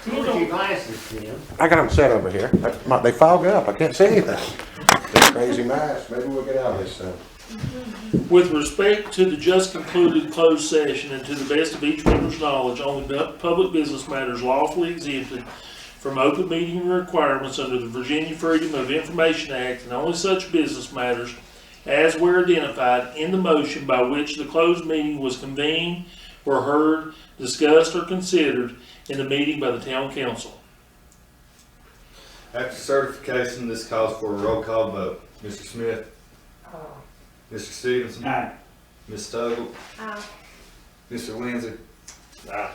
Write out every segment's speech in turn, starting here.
Where's your glasses, Tim? I got them set over here. They fog up. I can't see anything. This crazy mask. Maybe we'll get out of this soon. With respect to the just concluded closed session and to the best of each member's knowledge, only public business matters lawfully exempted from open meeting requirements under the Virginia Freedom of Information Act, and only such business matters as were identified in the motion by which the closed meeting was convened were heard, discussed, or considered in the meeting by the town council. After certification, this calls for a roll call vote. Mr. Smith? Mr. Stevenson? Aye. Ms. Stuggle? Aye. Mr. Lindsay? Aye.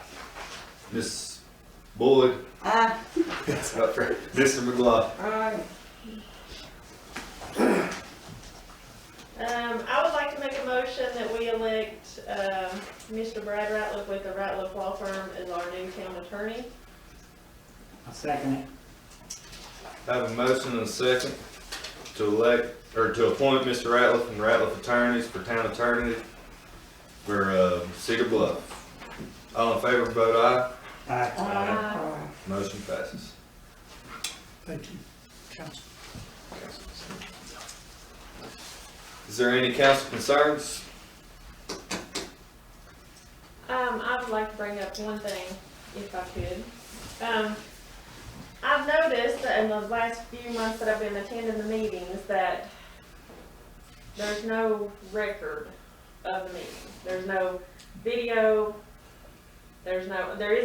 Ms. Boyd? Aye. That's not fair. Mr. McLaughlin? Aye. I would like to make a motion that we elect, Mr. Brad Ratliff with the Ratliff Law Firm as our new town attorney. I'll second it. I have a motion and a second to elect, or to appoint Mr. Ratliff and Ratliff Attorneys for town attorney for, Cedar Bluff. All in favor, vote aye. Aye. Aye. Motion passes. Thank you, council. Is there any council concerns? I would like to bring up one thing, if I could. I've noticed in the last few months that I've been attending the meetings that there's no record of the meeting. There's no video. There is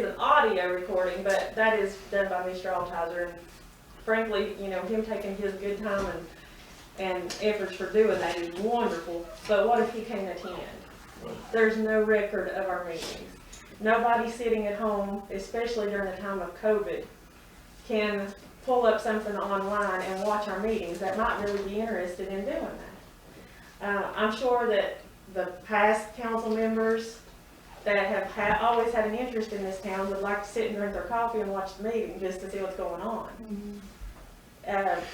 an audio recording, but that is done by Mr. Altizer. And frankly, you know, him taking his good time and efforts for doing that is wonderful. But what if he can't attend? There's no record of our meetings. Nobody sitting at home, especially during the time of COVID, can pull up something online and watch our meetings that might really be interested in doing that. I'm sure that the past council members that have always had an interest in this town would like to sit and drink their coffee and watch the meeting just to see what's going on.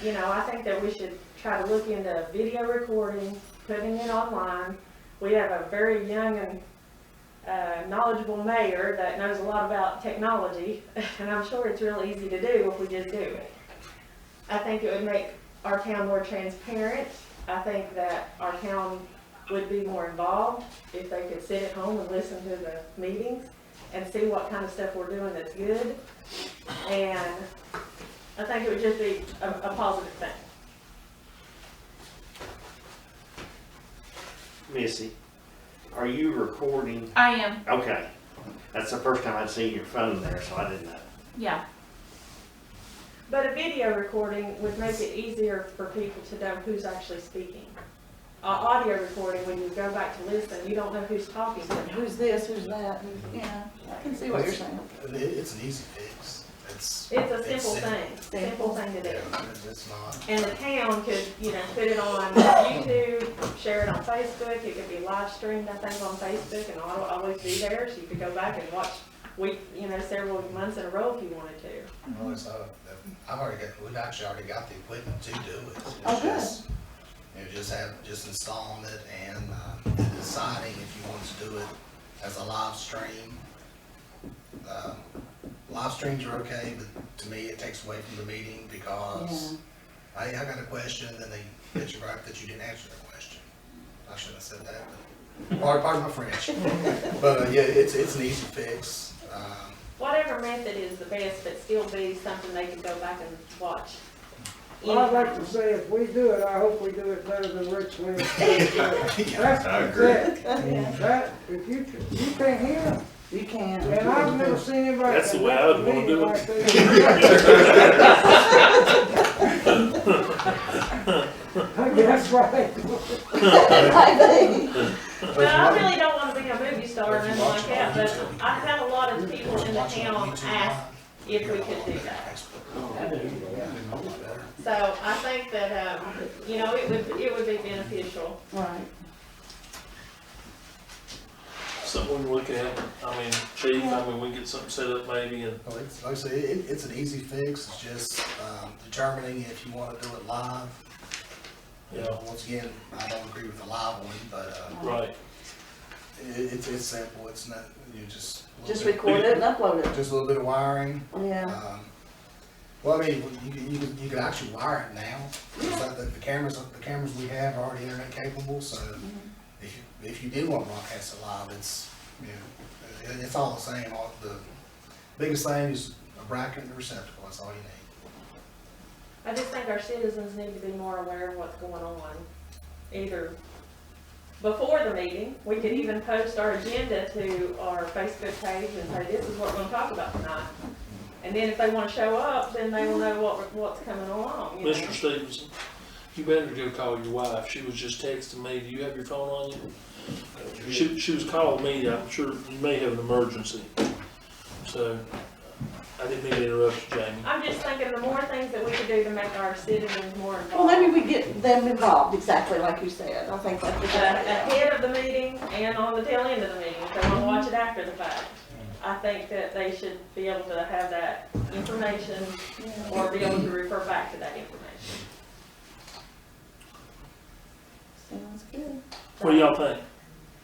You know, I think that we should try to look into video recording, putting it online. We have a very young and knowledgeable mayor that knows a lot about technology, and I'm sure it's real easy to do if we just do it. I think it would make our town more transparent. I think that our town would be more involved if they could sit at home and listen to the meetings and see what kind of stuff we're doing that's good. And I think it would just be a positive thing. Missy, are you recording? I am, Okay. That's the first time I'd seen your phone there, so I didn't know. yeah. But a video recording would make it easier for people to know who's actually speaking. Audio recording, when you go back to listen, you don't know who's talking to you. Who's this, who's that, yeah, I can see what you're saying. It's an easy fix. It's a simple thing to do. It's not. And the town could, you know, put it on YouTube, share it on Facebook, it could be live streamed, I think, on Facebook, and it'll always be there, so you could go back and watch several months in a row if you wanted to. Well, it's not, we've actually already got the equipment to do it. It's Oh, good. just installing it and deciding if you want to do it as a live stream. Live streams are okay, but to me, it takes away from the meeting because I got a question, then they get you right that you didn't answer the question. I shouldn't have said that, but pardon my French. But yeah, it's an easy fix. Whatever method is the best, but still be something they can go back and watch. Well, I'd like to say, if we do it, I hope we do it better than Rich Lynn. That's I agree. it. That, if you can't hear them, You can. and I've never seen anybody. That's the way I would wanna do it. like they do. That's right. Well, I really don't want to be a movie star or anything like that, but I've had a lot of people in the town ask if we could do that. So I think that, you know, it would be beneficial. Right. Something we can look at. I mean, chief, we can get something set up maybe and. Well, it's, like I say, it's an easy fix. It's just determining if you want to do it live. Yeah. Once again, I don't agree with the live one, but Right. it's simple. It's not you just. Just record it and upload it. Just a little bit of wiring. Yeah. Well, I mean, you could actually wire it now. The cameras we have are already internet capable, so if you did want to broadcast it live, it's, you know, it's all the same. The biggest thing is a bracket and a receptacle, that's all you need. I just think our citizens need to be more aware of what's going on. Either before the meeting, we could even post our agenda to our Facebook page and say, this is what we're gonna talk about tonight. And then if they wanna show up, then they will know what's coming along, you know? Mr. Stevenson, you better go call your wife. She was just texting me. Do you have your phone on you? She was calling me. I'm sure you may have an emergency. So, I didn't mean to interrupt you, Jamie. I'm just thinking the more things that we could do to make our citizens more involved. Well, maybe we get them involved, exactly like you said. I think that's a good idea. Ahead of the meeting and on the tail end of the meeting, if they wanna watch it after the fact. I think that they should be able to have that information or be able to refer back to that information. Sounds good. What do y'all think?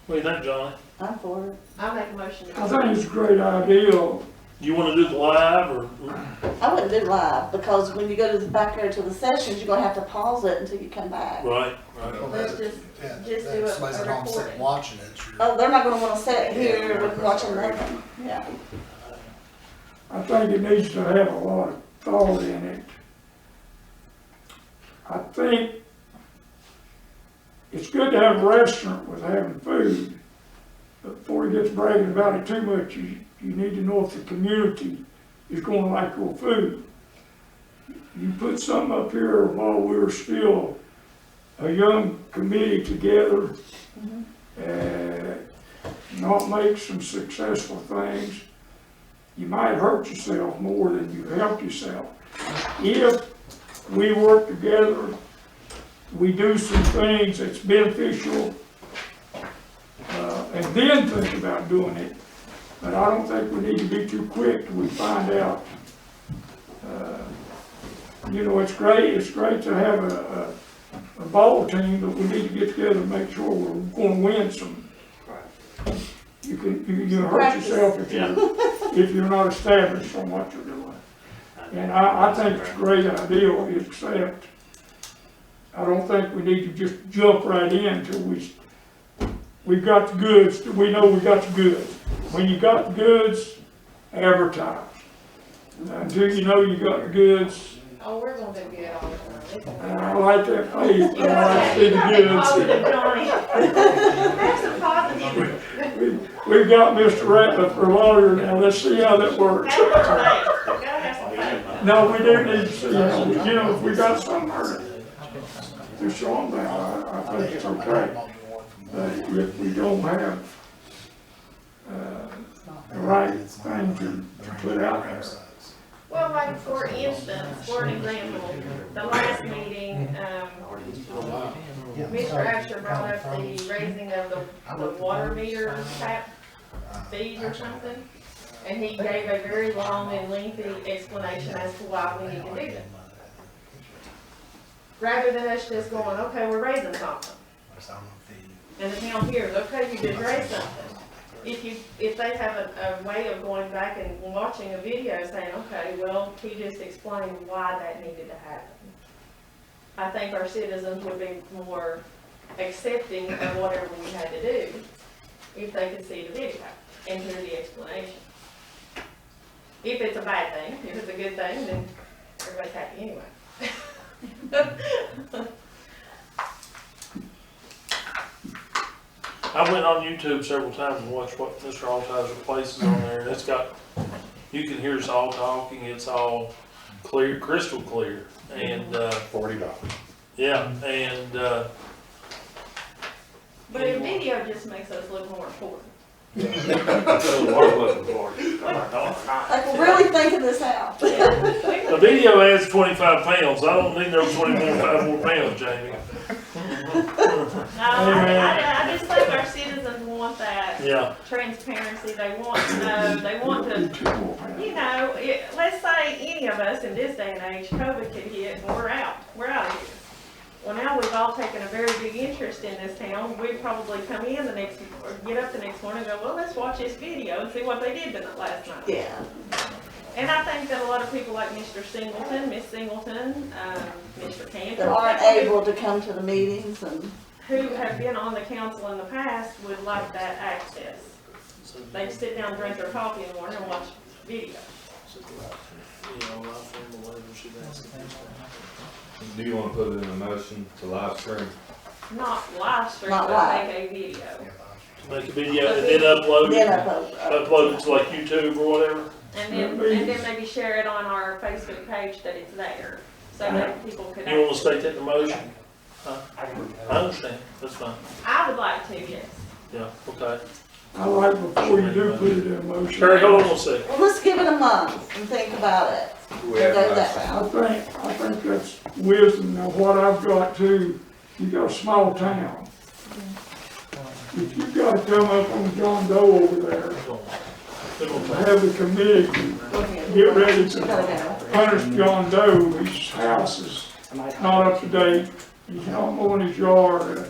What do you think, Johnny? I'm for it. I make a motion to. I think it's a great idea. You wanna do the live or? I wouldn't do live, because when you go to the back there to the sessions, you're gonna have to pause it until you come back. Right. Let's just do a Somebody's at home sitting recording. watching it. Oh, they're not gonna wanna sit here with watching nothing, yeah. I think it needs to have a lot of thought in it. I think it's good to have a restaurant with having food, but before he gets bragging about it too much, you need to know if the community is gonna like your food. You put something up here while we're still a young committee together, not make some successful things, you might hurt yourself more than you help yourself. If we work together, we do some things that's beneficial, and then think about doing it. But I don't think we need to be too quick till we find out. You know, it's great to have a ball team, but we need to get together and make sure we're gonna win some. You hurt yourself if you're not established on what you're doing. And I think it's a great idea, except I don't think we need to just jump right in until we've got the goods, we know we got the goods. When you got the goods, advertise. Until you know you got the goods, Oh, we're gonna do good all the time. and I like that faith, You but I like to see the positive, goods. Johnny. Have some positive. We've got Mr. Ratliff for a lawyer now, let's see how that works. Have some faith. Gotta have some faith. No, we do need to see how, you know, if we got somewhere to show them that, I think it's okay. But if we don't have, the right thing to put out there. Well, like for instance, for an example, the last meeting, Mr. Asher brought up the raising of the water meter tap fees or something. And he gave a very long and lengthy explanation as to why we need to do that. Rather than us just going, okay, we're raising something. And the town hears, okay, you just raised something. If they have a way of going back and watching a video saying, okay, well, he just explained why that needed to happen. I think our citizens would be more accepting of whatever we had to do if they could see the video and hear the explanation. If it's a bad thing, if it's a good thing, then everybody's happy anyway. I went on YouTube several times and watched what Mr. Altizer places on there, and it's got, you can hear us all talking, it's all clear, crystal clear, and, $40. yeah, and, But a video just makes us look more important. Like, we're really thinking this out. a video adds 25 pounds, I don't need no 25 more pounds, Jamie. I just think our citizens want that Yeah, transparency, they want to know, they want to, you know, let's say any of us in this day and age, COVID could hit and we're out of here. Well, now we've all taken a very big interest in this town. We'd probably come in the next, or get up the next morning and go, well, let's watch this video and see what they did last night. Yeah. And I think that a lot of people like Mr. Singleton, Miss Singleton, Mr. Cantor. That aren't able to come to the meetings and, Who have been on the council in the past would like that access. They sit down, drink their coffee in the morning and watch video. Do you wanna put it in a motion to live stream? Not live stream, Not but live. make a video. Make a video and then upload then it, upload. upload it to like YouTube or whatever. And then maybe share it on our Facebook page that it's there, so that people could. You wanna access state it. that in the motion? Huh? I understand, that's fine, I would like to, yes. yeah, okay. I like before you do put it in motion. Terry, hold on one second. Well, let's give it a month and think about it. We And have go that motion. route. I think that's wisdom. Now, what I've got too, you got a small town. If you've got to come up on John Doe over there, have the committee Go ahead. get ready You to gotta go. punish John Doe. His house is not up to date. He's not mowing his yard.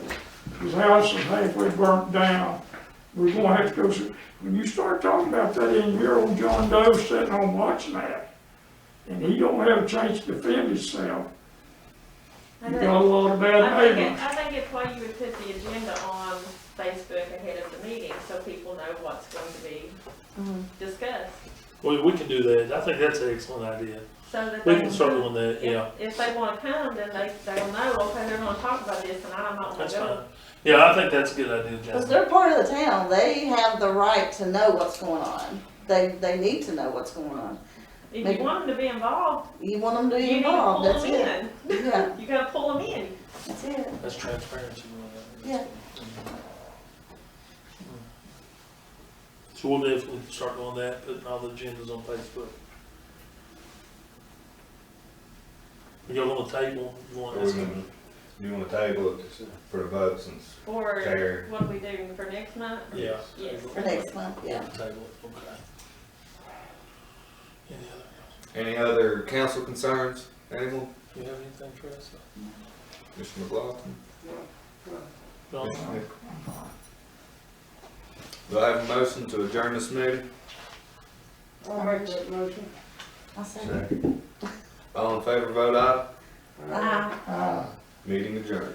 His house is halfway burnt down. We're gonna have to go, when you start talking about that in here, old John Doe sitting home watching that, and he don't have a chance to defend himself, you got a lot of bad neighbors. I think it's why you would put the agenda on Facebook ahead of the meeting, so people know what's going to be Mhm. discussed. We can do that, I think that's an excellent idea. So that We they can start doing that, yeah, If they wanna come, then they'll know, okay, they're gonna talk about this, and I'm not gonna that's go. fine. Yeah, I think that's a good idea, Because John. they're part of the town, they have the right to know what's going on. They need to know what's going on. If Maybe- you want them to be involved, You want them to you be need to pull involved, them that's it. in. Yeah, You gotta pull them in. that's it. That's transparency. Yeah. So we'll definitely start doing that, putting all the agendas on Facebook. Y'all on the table, you want Or us we to? gonna- You wanna table it for the votes and Or Fair. what do we do for next month? Yeah. Yes. For next month, yeah. Table it, okay. any other council concerns? Anyone? Do you have anything for us? Mr. McLaughlin? No? Mr. Nick? Do I have a motion to adjourn this meeting? I'll make that motion. I say. Second. All in favor, vote aye. Ah. Meeting adjourned.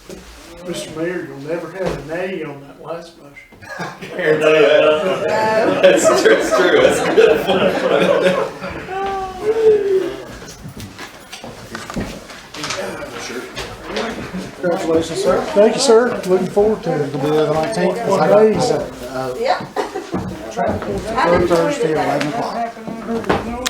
Mr. Mayor, you'll never have a nay on that last motion. That's true, it's true, that's a good point. Congratulations, sir. Thank you, sir. Looking forward to it. It'll be the 19th. What I days? got, Yeah. I Thursday enjoyed at it. 11 o'clock.